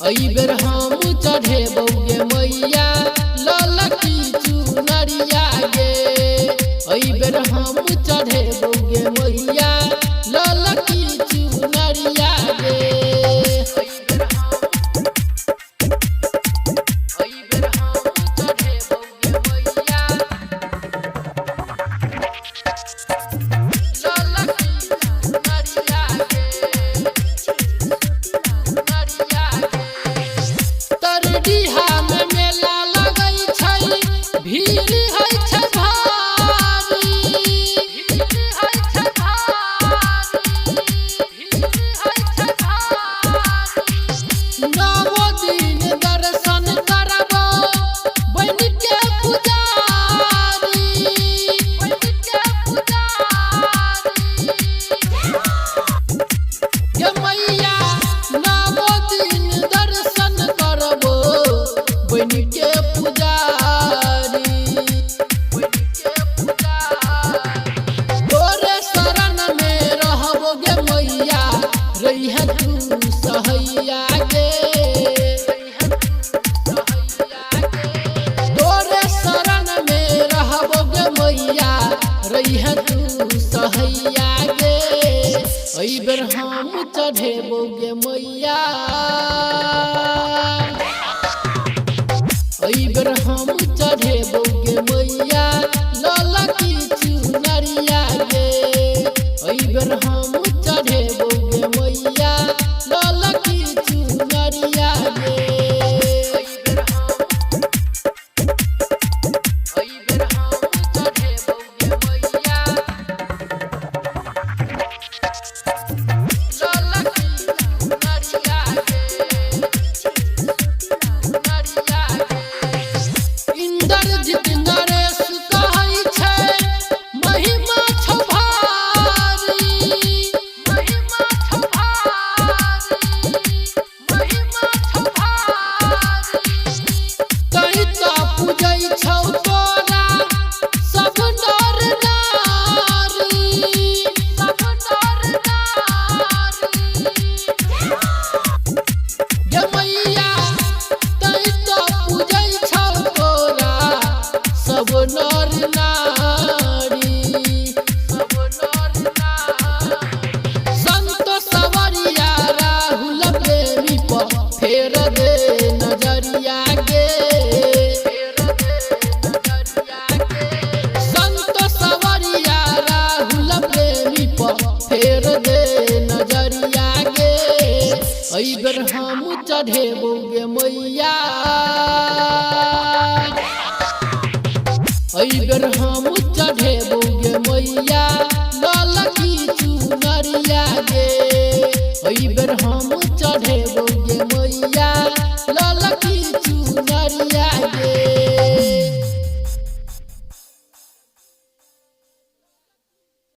अई बेर हम चढ़ेबौ गे मैया ललकी चुनरिया गे। अई बेर हम चढ़ेबौ गे मैया ललकी चुनरिया गे। अई बेर हम चढ़ेबौ गे मैया अई बेर हम चढ़ेबौ गे मैया ललकी चुनरिया गे। अई बेर हम चढ़ेबौ गे मैया ललकी चुनरिया गे। अई बेर हम चढ़ेबौ गे मैया अई बेर हम चढ़ेबौ गे मैया ललकी चुनरिया गे। अई बेर हम चढ़ेबौ गे मैया ललकी चुनरिया गे।